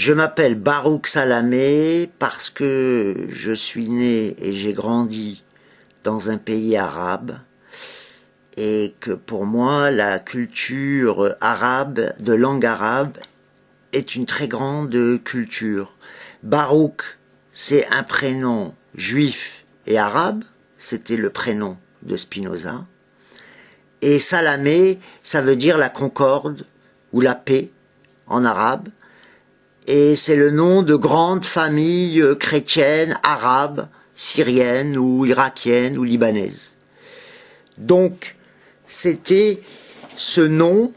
Je m'appelle Barouk Salamé parce que je suis né et j'ai grandi dans un pays arabe et que pour moi la culture arabe, de langue arabe, est une très grande culture. Barouk, c'est un prénom juif et arabe, c'était le prénom de Spinoza. Et Salamé, ça veut dire la concorde ou la paix en arabe. Et c'est le nom de grandes familles chrétiennes, arabes, syriennes ou irakiennes ou libanaises. Donc, c'était ce nom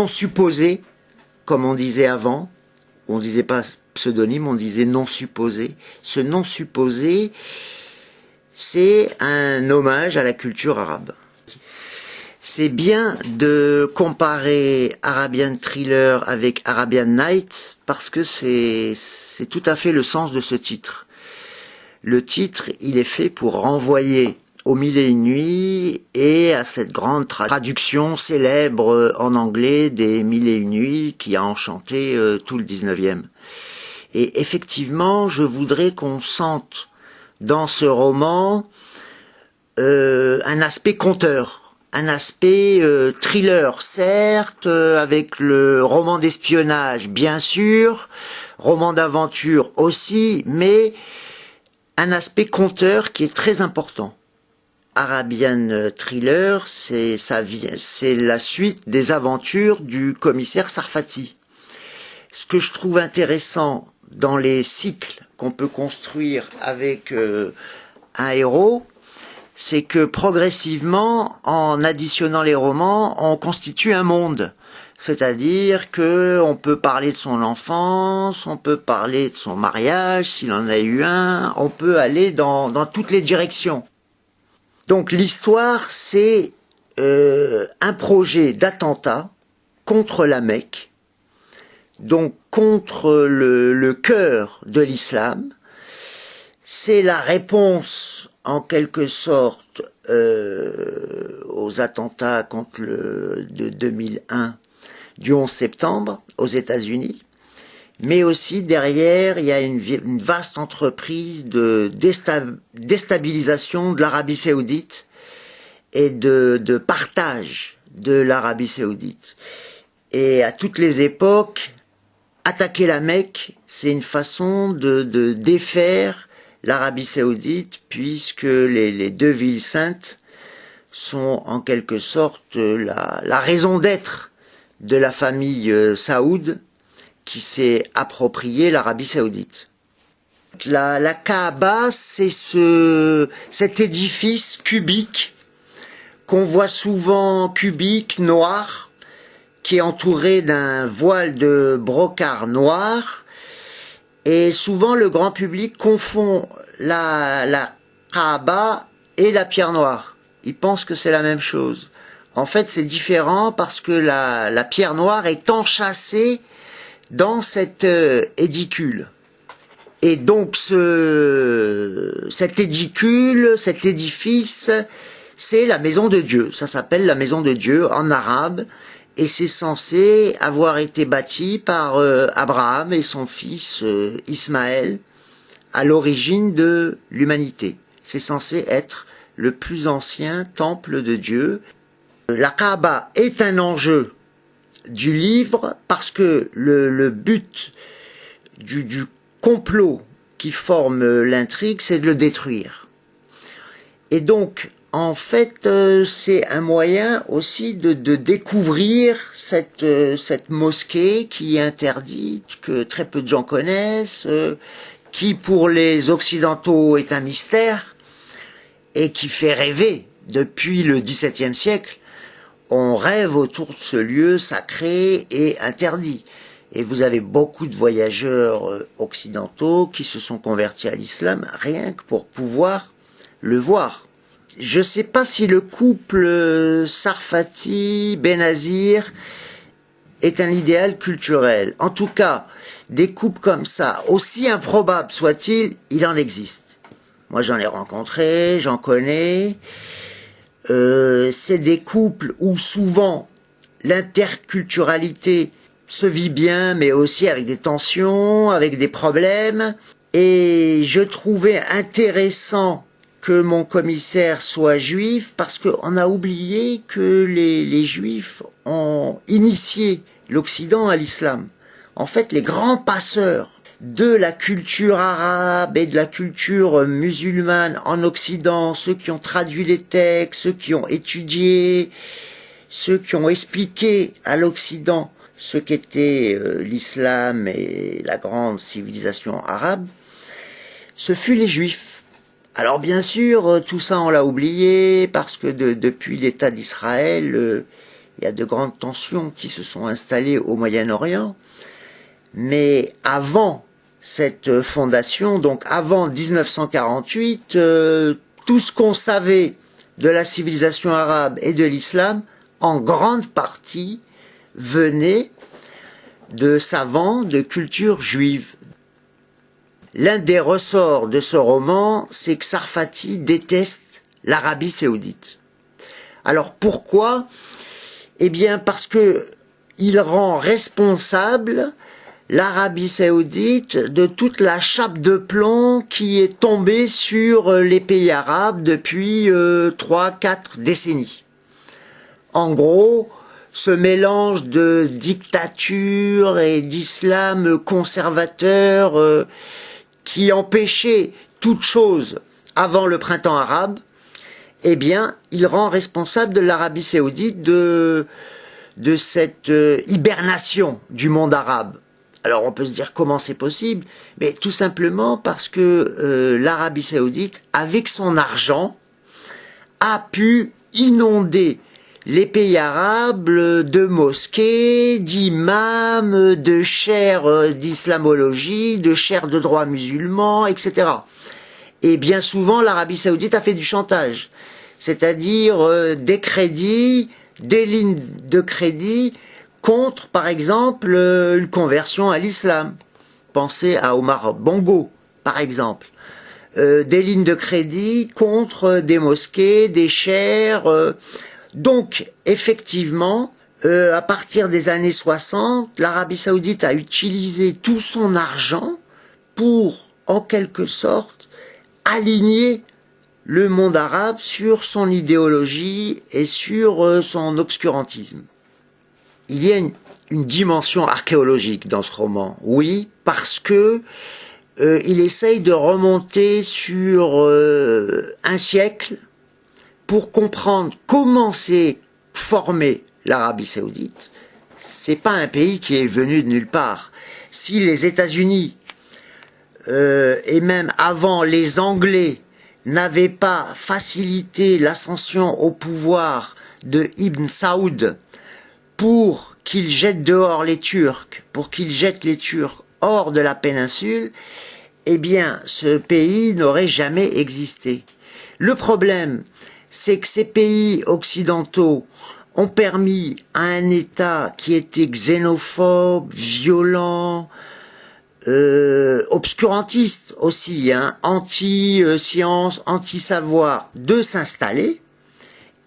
supposé, comme on disait avant, on disait pas pseudonyme, on disait nom supposé. Ce nom supposé, c'est un hommage à la culture arabe. C'est bien de comparer Arabian Thriller avec Arabian Night parce que c'est tout à fait le sens de ce titre. Le titre, il est fait pour renvoyer aux Mille et une nuits et à cette grande traduction célèbre en anglais des Mille et une nuits qui a enchanté tout le 19e. Et effectivement, je voudrais qu'on sente dans ce roman un aspect conteur. Un aspect thriller, certes, avec le roman d'espionnage, bien sûr, roman d'aventure aussi, mais un aspect conteur qui est très important. Arabian Thriller, c'est la suite des aventures du commissaire Sarfati. Ce que je trouve intéressant dans les cycles qu'on peut construire avec un héros, c'est que progressivement, en additionnant les romans, on constitue un monde. C'est-à-dire que on peut parler de son enfance, on peut parler de son mariage, s'il en a eu un, on peut aller dans toutes les directions. Donc l'histoire, c'est un projet d'attentat contre la Mecque, donc contre le cœur de l'islam. C'est la réponse en quelque sorte aux attentats de 2001 du 11 septembre aux États-Unis, mais aussi derrière il y a une vaste entreprise de déstabilisation de l'Arabie Saoudite et de partage de l'Arabie Saoudite. Et à toutes les époques, attaquer la Mecque, c'est une façon de défaire l'Arabie Saoudite, puisque les deux villes saintes sont en quelque sorte la raison d'être de la famille Saoud qui s'est approprié l'Arabie Saoudite. La Kaaba, c'est cet édifice cubique qu'on voit souvent cubique, noir, qui est entouré d'un voile de brocart noir. Et souvent, le grand public confond la Kaaba et la pierre noire. Ils pensent que c'est la même chose. En fait, c'est différent parce que la pierre noire est enchâssée dans cet édicule. Et donc, cet édicule, cet édifice, c'est la maison de Dieu. Ça s'appelle la maison de Dieu en arabe. Et c'est censé avoir été bâti par Abraham et son fils Ismaël à l'origine de l'humanité. C'est censé être le plus ancien temple de Dieu. La Kaaba est un enjeu du livre parce que le but du complot qui forme l'intrigue, c'est de le détruire. Et donc, en fait, c'est un moyen aussi de découvrir cette mosquée qui est interdite, que très peu de gens connaissent, qui pour les Occidentaux est un mystère et qui fait rêver depuis le XVIIe siècle. On rêve autour de ce lieu sacré et interdit. Et vous avez beaucoup de voyageurs occidentaux qui se sont convertis à l'islam rien que pour pouvoir le voir. Je ne sais pas si le couple Sarfati-Benazir est un idéal culturel. En tout cas, des couples comme ça, aussi improbables soient-ils, il en existe. Moi, j'en ai rencontré, j'en connais. C'est des couples où souvent l'interculturalité se vit bien, mais aussi avec des tensions, avec des problèmes. Et je trouvais intéressant que mon commissaire soit juif, parce qu'on a oublié que les juifs ont initié l'Occident à l'islam. En fait, les grands passeurs de la culture arabe et de la culture musulmane en Occident, ceux qui ont traduit les textes, ceux qui ont étudié, ceux qui ont expliqué à l'Occident ce qu'était l'islam et la grande civilisation arabe, ce fut les Juifs. Alors bien sûr, tout ça on l'a oublié, parce que depuis l'État d'Israël, il y a de grandes tensions qui se sont installées au Moyen-Orient. Mais avant cette fondation, donc avant 1948, tout ce qu'on savait de la civilisation arabe et de l'islam, en grande partie, venait de savants de culture juive. L'un des ressorts de ce roman, c'est que Sarfati déteste l'Arabie saoudite. Alors pourquoi? Eh bien parce que il rend responsable l'Arabie saoudite de toute la chape de plomb qui est tombée sur les pays arabes depuis 3-4 décennies. En gros, ce mélange de dictature et d'islam conservateur qui empêchait toute chose avant le printemps arabe, eh bien, il rend responsable de l'Arabie saoudite de cette hibernation du monde arabe. Alors on peut se dire comment c'est possible, mais tout simplement parce que l'Arabie saoudite, avec son argent, a pu inonder les pays arabes de mosquées, d'imams, de chaires d'islamologie, de chaires de droit musulman, etc. Et bien souvent, l'Arabie saoudite a fait du chantage, c'est-à-dire des crédits, des lignes de crédit contre, par exemple, une conversion à l'islam. Pensez à Omar Bongo, par exemple. Des lignes de crédit contre des mosquées, des chaires. Donc, effectivement, à partir des années 60, l'Arabie saoudite a utilisé tout son argent pour, en quelque sorte, aligner le monde arabe sur son idéologie et sur son obscurantisme. Il y a une dimension archéologique dans ce roman, oui, parce que il essaye de remonter sur un siècle pour comprendre comment s'est formée l'Arabie saoudite. C'est pas un pays qui est venu de nulle part. Si les États-Unis et même avant les Anglais n'avaient pas facilité l'ascension au pouvoir de Ibn Saoud pour qu'il jette dehors les Turcs, pour qu'il jette les Turcs hors de la péninsule, eh bien, ce pays n'aurait jamais existé. Le problème, c'est que ces pays occidentaux ont permis à un État qui était xénophobe, violent, obscurantiste aussi, anti-science, anti-savoir, de s'installer,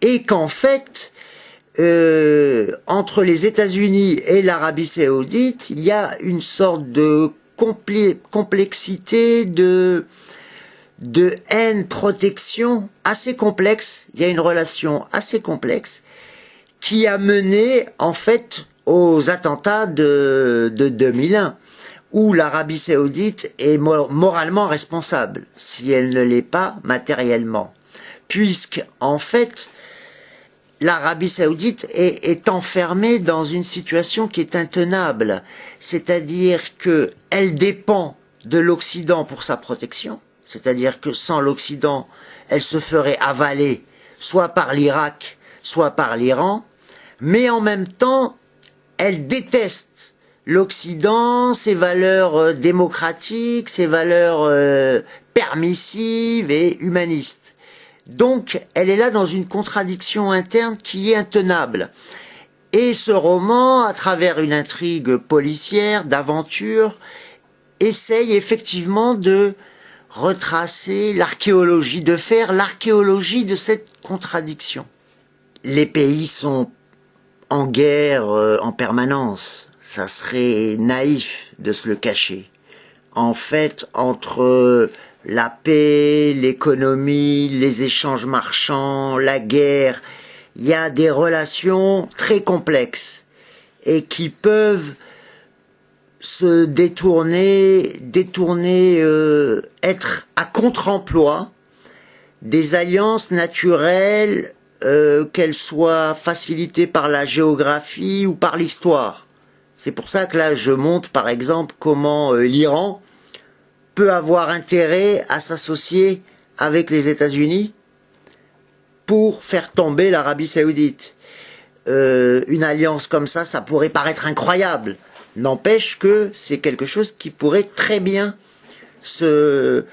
et qu'en fait, entre les États-Unis et l'Arabie saoudite, il y a une sorte de complexité, de haine, protection assez complexe. Il y a une relation assez complexe qui a mené en fait aux attentats de 2001, où l'Arabie saoudite est moralement responsable, si elle ne l'est pas matériellement, puisque en fait l'Arabie saoudite est enfermée dans une situation qui est intenable, c'est-à-dire qu'elle dépend de l'Occident pour sa protection, c'est-à-dire que sans l'Occident, elle se ferait avaler soit par l'Irak, soit par l'Iran, mais en même temps, elle déteste l'Occident, ses valeurs démocratiques, ses valeurs permissives et humanistes. Donc, elle est là dans une contradiction interne qui est intenable. Et ce roman, à travers une intrigue policière, d'aventure, essaye effectivement de retracer l'archéologie, de faire l'archéologie de cette contradiction. Les pays sont en guerre en permanence. ça serait naïf de se le cacher. En fait, entre la paix, l'économie, les échanges marchands, la guerre, il y a des relations très complexes et qui peuvent se détourner, être à contre-emploi des alliances naturelles, qu'elles soient facilitées par la géographie ou par l'histoire. C'est pour ça que là, je montre par exemple comment l'Iran peut avoir intérêt à s'associer avec les États-Unis pour faire tomber l'Arabie Saoudite. Une alliance comme ça pourrait paraître incroyable. N'empêche que c'est quelque chose qui pourrait très bien se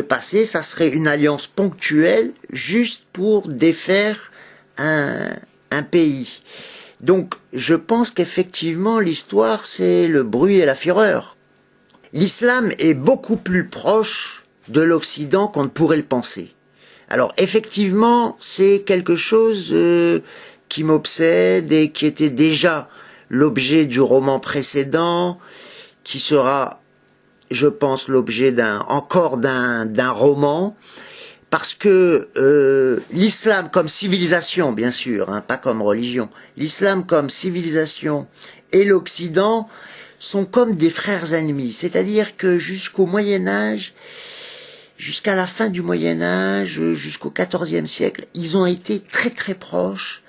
passer. Ça serait une alliance ponctuelle juste pour défaire un pays. Donc je pense qu'effectivement l'histoire c'est le bruit et la fureur. L'islam est beaucoup plus proche de l'Occident qu'on ne pourrait le penser. Alors effectivement c'est quelque chose qui m'obsède et qui était déjà l'objet du roman précédent, qui sera, je pense, l'objet encore d'un roman, parce que l'islam comme civilisation, bien sûr, hein, pas comme religion, l'islam comme civilisation et l'Occident sont comme des frères ennemis, c'est-à-dire que jusqu'au Moyen-Âge, jusqu'à la fin du Moyen-Âge, jusqu'au XIVe siècle, ils ont été très très proches,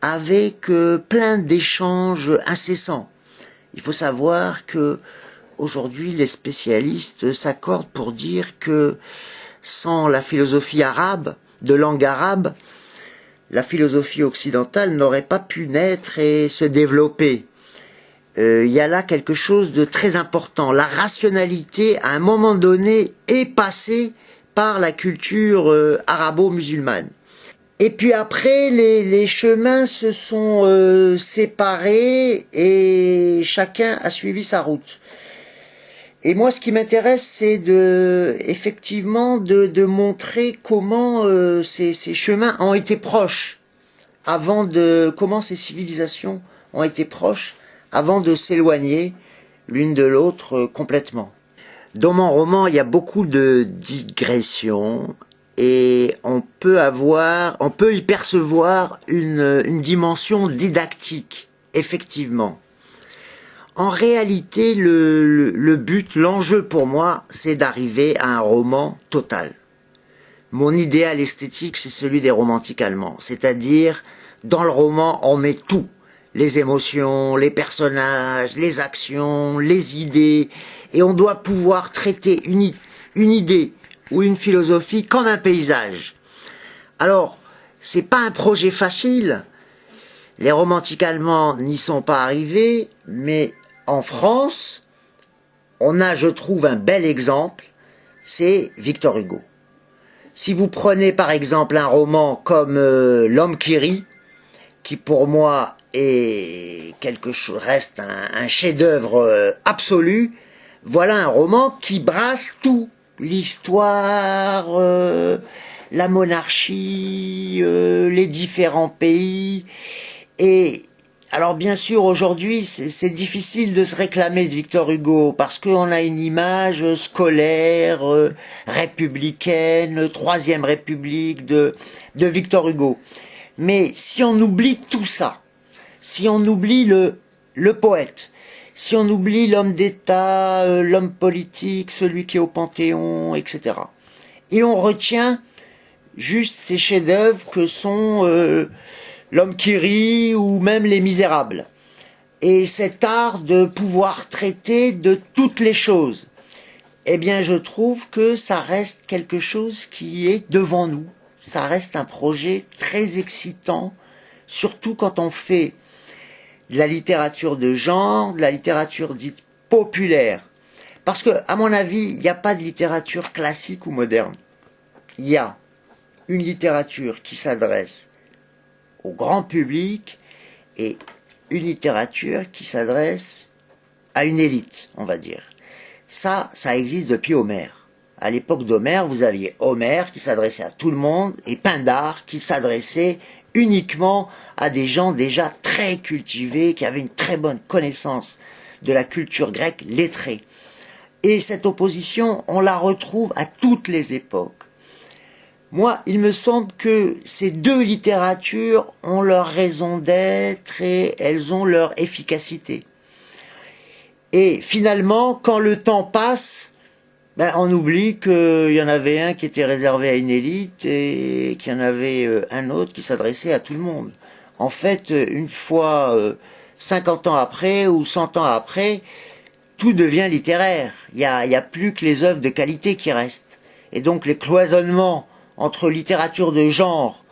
avec plein d'échanges incessants. Il faut savoir que aujourd'hui les spécialistes s'accordent pour dire que sans la philosophie arabe, de langue arabe, la philosophie occidentale n'aurait pas pu naître et se développer. Il y a là quelque chose de très important. La rationalité, à un moment donné, est passée par la culture arabo-musulmane. Et puis après, les chemins se sont séparés et chacun a suivi sa route. Et moi, ce qui m'intéresse, c'est effectivement de montrer comment ces chemins ont été proches, comment ces civilisations ont été proches avant de s'éloigner l'une de l'autre complètement. Dans mon roman, il y a beaucoup de digressions. Et on peut y percevoir une dimension didactique, effectivement. En réalité, le but, l'enjeu pour moi, c'est d'arriver à un roman total. Mon idéal esthétique, c'est celui des romantiques allemands. C'est-à-dire, dans le roman, on met tout. Les émotions, les personnages, les actions, les idées. Et on doit pouvoir traiter une idée ou une philosophie comme un paysage. Alors, c'est pas un projet facile. Les romantiques allemands n'y sont pas arrivés, mais en France, on a, je trouve, un bel exemple, c'est Victor Hugo. Si vous prenez par exemple un roman comme L'homme qui rit, qui pour moi reste un chef-d'œuvre absolu, voilà un roman qui brasse tout. L'histoire, la monarchie, les différents pays. Et alors bien sûr aujourd'hui c'est difficile de se réclamer de Victor Hugo parce qu'on a une image scolaire, républicaine, Troisième République de Victor Hugo. Mais si on oublie tout ça, si on oublie le poète, si on oublie l'homme d'État, l'homme politique, celui qui est au Panthéon, etc. Et on retient juste ces chefs-d'œuvre que sont L'homme qui rit ou même Les Misérables. Et cet art de pouvoir traiter de toutes les choses. Eh bien, je trouve que ça reste quelque chose qui est devant nous. Ça reste un projet très excitant, surtout quand on fait de la littérature de genre, de la littérature dite populaire. Parce que, à mon avis, il n'y a pas de littérature classique ou moderne. Il y a une littérature qui s'adresse au grand public et une littérature qui s'adresse à une élite, on va dire. Ça existe depuis Homère. À l'époque d'Homère, vous aviez Homère qui s'adressait à tout le monde et Pindare qui s'adressait uniquement à des gens déjà très cultivés, qui avaient une très bonne connaissance de la culture grecque lettrée. Et cette opposition, on la retrouve à toutes les époques. Moi, il me semble que ces deux littératures ont leur raison d'être et elles ont leur efficacité. Et finalement, quand le temps passe, on oublie qu'il y en avait un qui était réservé à une élite et qu'il y en avait un autre qui s'adressait à tout le monde. En fait, une fois 50 ans après ou 100 ans après, tout devient littéraire. Il y a plus que les œuvres de qualité qui restent. Et donc les cloisonnements entre littérature de genre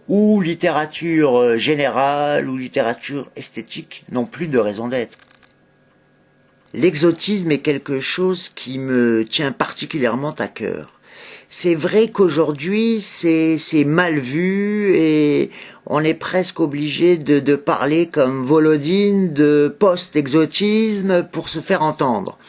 ou littérature générale ou littérature esthétique n'ont plus de raison d'être. L'exotisme est quelque chose qui me tient particulièrement à cœur. C'est vrai qu'aujourd'hui c'est mal vu et on est presque obligé de parler comme Volodine de post-exotisme pour se faire entendre.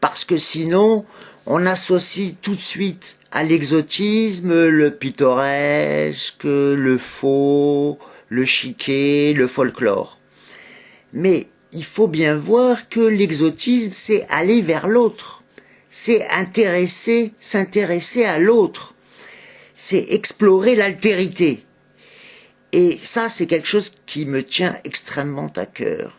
Parce que sinon, on associe tout de suite à l'exotisme le pittoresque, le faux, le chiqué, le folklore. Mais il faut bien voir que l'exotisme, c'est aller vers l'autre. C'est s'intéresser à l'autre. C'est explorer l'altérité. Et ça, c'est quelque chose qui me tient extrêmement à cœur.